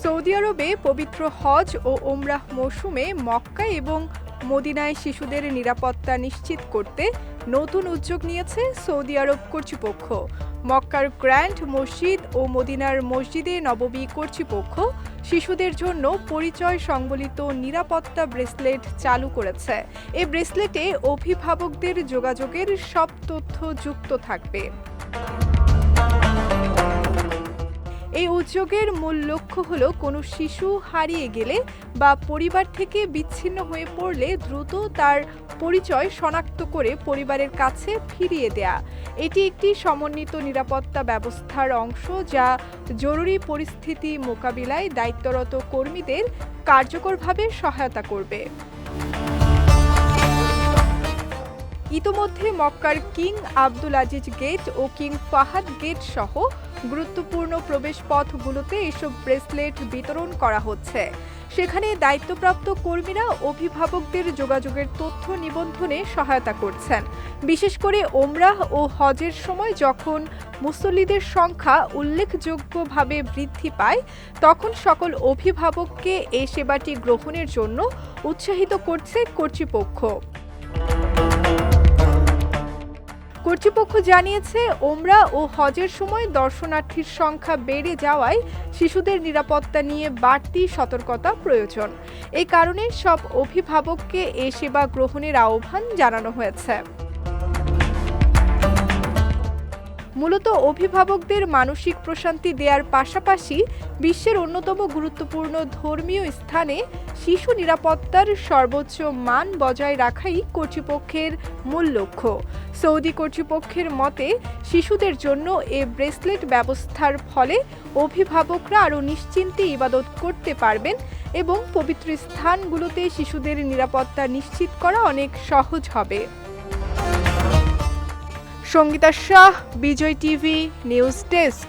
Saudi আরবে পবিত্র হজ ও ওমরাহ মৌসুমে মক্কা এবং মদিনায় শিশুদের নিরাপত্তা নিশ্চিত করতে নতুন উদ্যোগ নিয়েছে সৌদি আরব কর্তৃপক্ষ। মক্কার গ্র্যান্ড মসজিদ ও মদিনার মসজিদে নববী কর্তৃপক্ষ শিশুদের জন্য পরিচয় সংবলিত নিরাপত্তা ব্রেসলেট চালু করেছে। এই ব্রেসলেটে অভিভাবকদের যোগাযোগের সব তথ্য যুক্ত থাকবে। এই উদ্যোগের মূল লক্ষ্য হলো কোনো শিশু হারিয়ে গেলে বা পরিবার থেকে বিচ্ছিন্ন হয়ে পড়লে দ্রুত তার পরিচয় শনাক্ত করে পরিবারের কাছে ফিরিয়ে দেয়া। এটি একটি সমন্বিত নিরাপত্তা ব্যবস্থার অংশ যা জরুরি পরিস্থিতি মোকাবিলায় দায়িত্বরত কর্মীদের কার্যকরভাবে সহায়তা করবে। ইতোমধ্যে মক্কার কিং আব্দুল আজিজ গেট ও কিং ফাহাদ গেট সহ গুরুত্বপূর্ণ প্রবেশপথগুলোতে এসব ব্রেসলেট বিতরণ করা হচ্ছে। সেখানে দায়িত্বপ্রাপ্ত কর্মীরা অভিভাবকদের যোগাযোগের তথ্য নিবন্ধনে সহায়তা করছেন। বিশেষ করে ওমরাহ ও হজের সময় যখন মুসল্লিদের সংখ্যা উল্লেখযোগ্যভাবে বৃদ্ধি পায়, তখন সকল অভিভাবককে এই সেবাটি গ্রহণের জন্য উৎসাহিত করছে কর্তৃপক্ষ। কর্তৃপক্ষ জানিয়েছে, ওমরাহ ও হজের সময় দর্শনার্থীর সংখ্যা বেড়ে যাওয়ায় শিশুদের নিরাপত্তা নিয়ে বাড়তি সতর্কতা প্রয়োজন। এই কারণে সব অভিভাবককে এ সেবা গ্রহণের আহ্বান জানানো হয়েছে। মূলত অভিভাবকদের মানসিক প্রশান্তি দেওয়ার পাশাপাশি বিশ্বের অন্যতম গুরুত্বপূর্ণ ধর্মীয় স্থানে শিশু নিরাপত্তার সর্বোচ্চ মান বজায় রাখাই কর্তৃপক্ষের মূল লক্ষ্য। সৌদি কর্তৃপক্ষের মতে, শিশুদের জন্য এ ব্রেসলেট ব্যবস্থার ফলে অভিভাবকরা আরও নিশ্চিন্তে ইবাদত করতে পারবেন এবং পবিত্র স্থানগুলোতে শিশুদের নিরাপত্তা নিশ্চিত করা অনেক সহজ হবে। সঙ্গীতা শাহ, বিজয় টিভি নিউজ ডেস্ক।